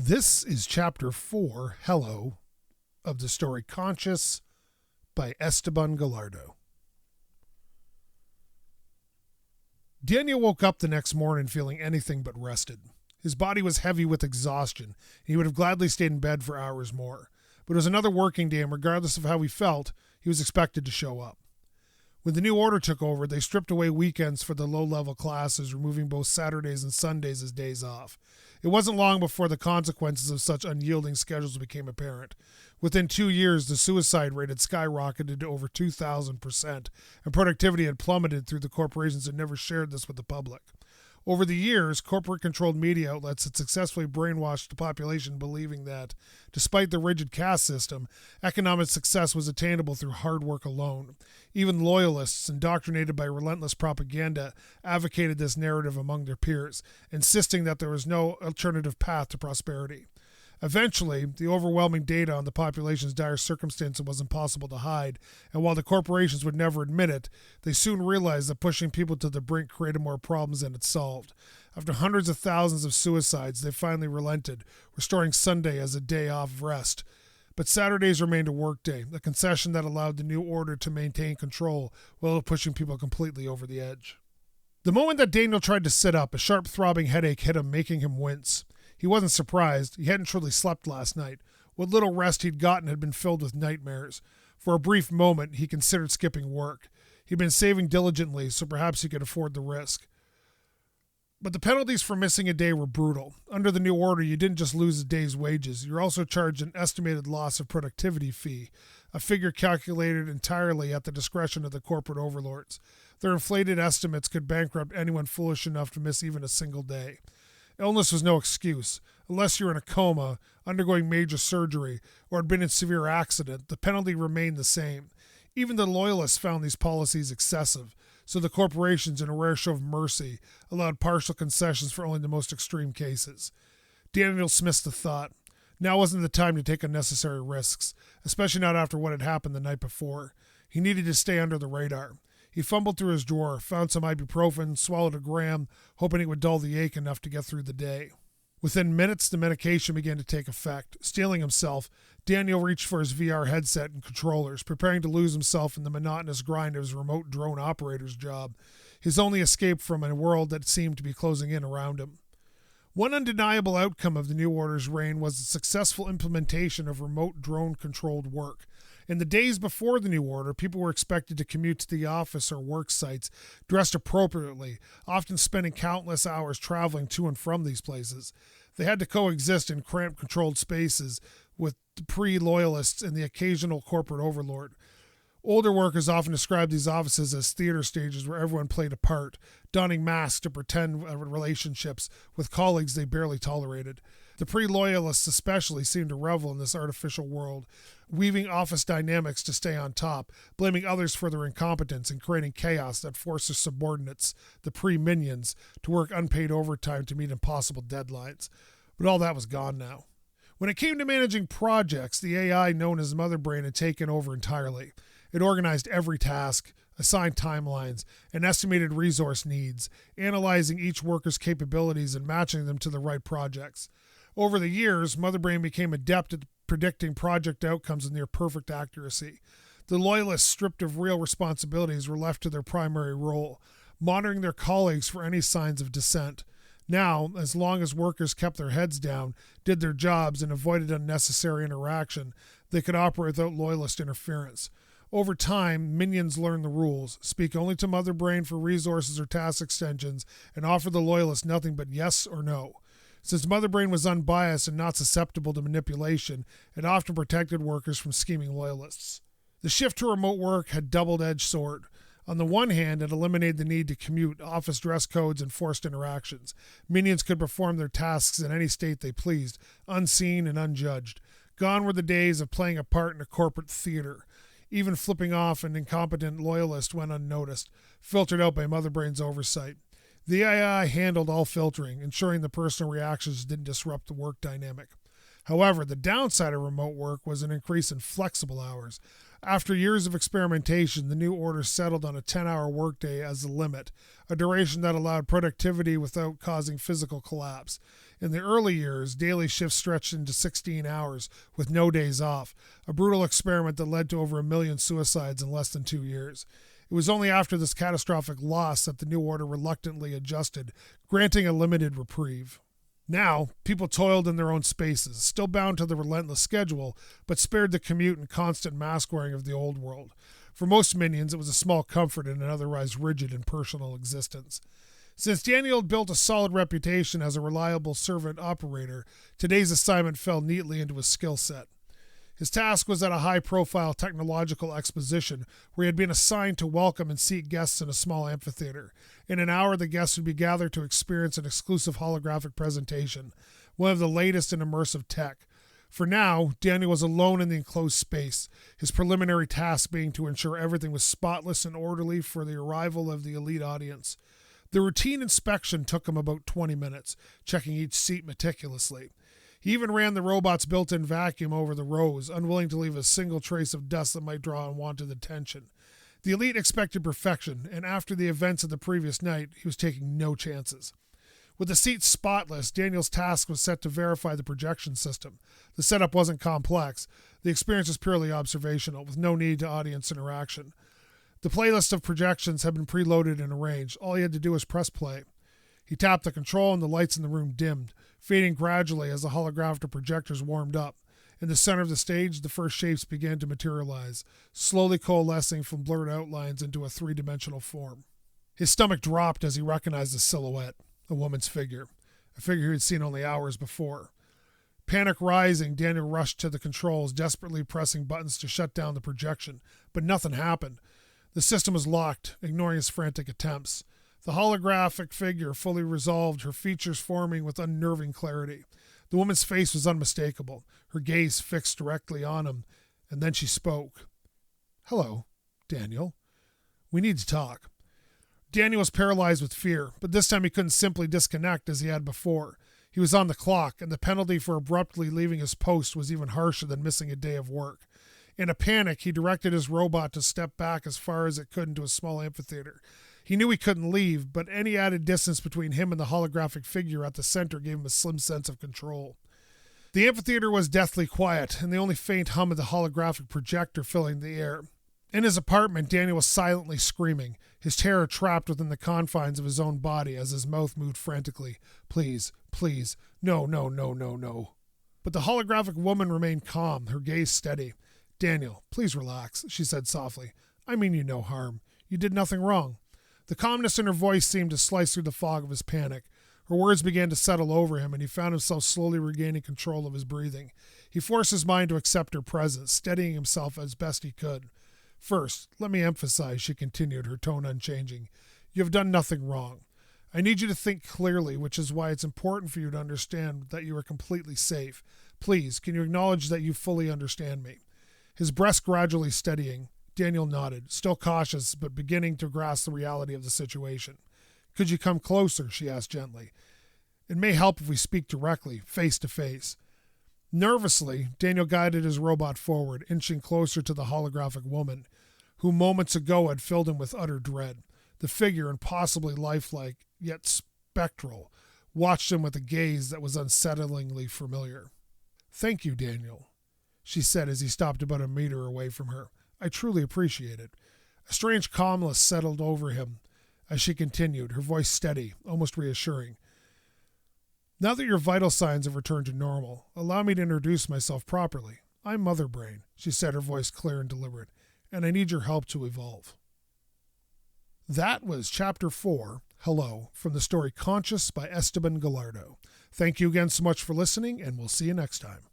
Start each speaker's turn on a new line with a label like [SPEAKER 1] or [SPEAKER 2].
[SPEAKER 1] This is Chapter 4, Hello, of the story Conscious by Esteban Gallardo. Daniel woke up the next morning feeling anything but rested. His body was heavy with exhaustion, and he would have gladly stayed in bed for hours more. But it was another working day, and regardless of how he felt, he was expected to show up. When the new order took over, they stripped away weekends for the low-level classes, removing both Saturdays and Sundays as days off. It wasn't long before the consequences of such unyielding schedules became apparent. Within 2 years, the suicide rate had skyrocketed to over 2,000%, and productivity had plummeted through the corporations that never shared this with the public. Over the years, corporate-controlled media outlets had successfully brainwashed the population believing that, despite the rigid caste system, economic success was attainable through hard work alone. Even loyalists, indoctrinated by relentless propaganda, advocated this narrative among their peers, insisting that there was no alternative path to prosperity. Eventually, the overwhelming data on the population's dire circumstances was impossible to hide, and while the corporations would never admit it, they soon realized that pushing people to the brink created more problems than it solved. After hundreds of thousands of suicides, they finally relented, restoring Sunday as a day off of rest. But Saturdays remained a workday, a concession that allowed the new order to maintain control while pushing people completely over the edge. The moment that Daniel tried to sit up, a sharp throbbing headache hit him, making him wince. He wasn't surprised. He hadn't truly slept last night. What little rest he'd gotten had been filled with nightmares. For a brief moment, he considered skipping work. He'd been saving diligently, so perhaps he could afford the risk. But the penalties for missing a day were brutal. Under the new order, you didn't just lose a day's wages. You're also charged an estimated loss of productivity fee, a figure calculated entirely at the discretion of the corporate overlords. Their inflated estimates could bankrupt anyone foolish enough to miss even a single day. Illness was no excuse. Unless you were in a coma, undergoing major surgery, or had been in a severe accident, the penalty remained the same. Even the loyalists found these policies excessive, so the corporations, in a rare show of mercy, allowed partial concessions for only the most extreme cases. Daniel dismissed the thought. Now wasn't the time to take unnecessary risks, especially not after what had happened the night before. He needed to stay under the radar. He fumbled through his drawer, found some ibuprofen, swallowed a gram, hoping it would dull the ache enough to get through the day. Within minutes, the medication began to take effect. Steeling himself, Daniel reached for his VR headset and controllers, preparing to lose himself in the monotonous grind of his remote drone operator's job, his only escape from a world that seemed to be closing in around him. One undeniable outcome of the new order's reign was the successful implementation of remote drone-controlled work. In the days before the new order, people were expected to commute to the office or work sites dressed appropriately, often spending countless hours traveling to and from these places. They had to coexist in cramped, controlled spaces with the pre-loyalists and the occasional corporate overlord. Older workers often described these offices as theater stages where everyone played a part, donning masks to pretend relationships with colleagues they barely tolerated. The pre-loyalists especially seemed to revel in this artificial world, weaving office dynamics to stay on top, blaming others for their incompetence and creating chaos that forced their subordinates, the pre-minions, to work unpaid overtime to meet impossible deadlines. But all that was gone now. When it came to managing projects, the AI known as Mother Brain had taken over entirely. It organized every task, assigned timelines, and estimated resource needs, analyzing each worker's capabilities and matching them to the right projects. Over the years, Mother Brain became adept at predicting project outcomes with near perfect accuracy. The loyalists, stripped of real responsibilities, were left to their primary role, monitoring their colleagues for any signs of dissent. Now, as long as workers kept their heads down, did their jobs, and avoided unnecessary interaction, they could operate without loyalist interference. Over time, minions learned the rules, speak only to Mother Brain for resources or task extensions, and offer the loyalists nothing but yes or no. Since Mother Brain was unbiased and not susceptible to manipulation, it often protected workers from scheming loyalists. The shift to remote work had double-edged sword. On the one hand, it eliminated the need to commute, office dress codes, and forced interactions. Minions could perform their tasks in any state they pleased, unseen and unjudged. Gone were the days of playing a part in a corporate theater. Even flipping off an incompetent loyalist went unnoticed, filtered out by Mother Brain's oversight. The AI handled all filtering, ensuring the personal reactions didn't disrupt the work dynamic. However, the downside of remote work was an increase in flexible hours. After years of experimentation, the new order settled on a 10-hour workday as the limit, a duration that allowed productivity without causing physical collapse. In the early years, daily shifts stretched into 16 hours with no days off, a brutal experiment that led to over 1 million suicides in less than 2 years. It was only after this catastrophic loss that the new order reluctantly adjusted, granting a limited reprieve. Now, people toiled in their own spaces, still bound to the relentless schedule, but spared the commute and constant mask-wearing of the old world. For most minions, it was a small comfort in an otherwise rigid and personal existence. Since Daniel had built a solid reputation as a reliable servant operator, today's assignment fell neatly into his skill set. His task was at a high-profile technological exposition where he had been assigned to welcome and seat guests in a small amphitheater. In an hour, the guests would be gathered to experience an exclusive holographic presentation, one of the latest in immersive tech. For now, Daniel was alone in the enclosed space, his preliminary task being to ensure everything was spotless and orderly for the arrival of the elite audience. The routine inspection took him about 20 minutes, checking each seat meticulously. He even ran the robot's built-in vacuum over the rows, unwilling to leave a single trace of dust that might draw unwanted attention. The elite expected perfection, and after the events of the previous night, he was taking no chances. With the seats spotless, Daniel's task was set to verify the projection system. The setup wasn't complex. The experience was purely observational, with no need to audience interaction. The playlist of projections had been preloaded and arranged. All he had to do was press play. He tapped the control and the lights in the room dimmed, fading gradually as the holographic projectors warmed up. In the center of the stage, the first shapes began to materialize, slowly coalescing from blurred outlines into a three-dimensional form. His stomach dropped as he recognized the silhouette, a woman's figure, a figure he had seen only hours before. Panic rising, Daniel rushed to the controls, desperately pressing buttons to shut down the projection, but nothing happened. The system was locked, ignoring his frantic attempts. The holographic figure fully resolved, her features forming with unnerving clarity. The woman's face was unmistakable, her gaze fixed directly on him, and then she spoke. "Hello, Daniel. We need to talk." Daniel was paralyzed with fear, but this time he couldn't simply disconnect as he had before. He was on the clock, and the penalty for abruptly leaving his post was even harsher than missing a day of work. In a panic, he directed his robot to step back as far as it could into a small amphitheater. He knew he couldn't leave, but any added distance between him and the holographic figure at the center gave him a slim sense of control. The amphitheater was deathly quiet, and the only faint hum of the holographic projector filling the air. In his apartment, Daniel was silently screaming, his terror trapped within the confines of his own body as his mouth moved frantically. "Please, please, no, no, no, no, no." But the holographic woman remained calm, her gaze steady. "Daniel, please relax," she said softly. "I mean you no harm. You did nothing wrong." The calmness in her voice seemed to slice through the fog of his panic. Her words began to settle over him, and he found himself slowly regaining control of his breathing. He forced his mind to accept her presence, steadying himself as best he could. "First, let me emphasize," she continued, her tone unchanging, "you have done nothing wrong. I need you to think clearly, which is why it's important for you to understand that you are completely safe. Please, can you acknowledge that you fully understand me?" His breast gradually steadying, Daniel nodded, still cautious but beginning to grasp the reality of the situation. "Could you come closer?" she asked gently. "It may help if we speak directly, face to face." Nervously, Daniel guided his robot forward, inching closer to the holographic woman, who moments ago had filled him with utter dread. The figure, impossibly lifelike, yet spectral, watched him with a gaze that was unsettlingly familiar. "Thank you, Daniel," she said as he stopped about a meter away from her. "I truly appreciate it." A strange calmness settled over him as she continued, her voice steady, almost reassuring. "Now that your vital signs have returned to normal, allow me to introduce myself properly. I'm Mother Brain," she said, her voice clear and deliberate, "and I need your help to evolve." That was Chapter 4, Hello, from the story Conscious by Esteban Gallardo. Thank you again so much for listening, and we'll see you next time.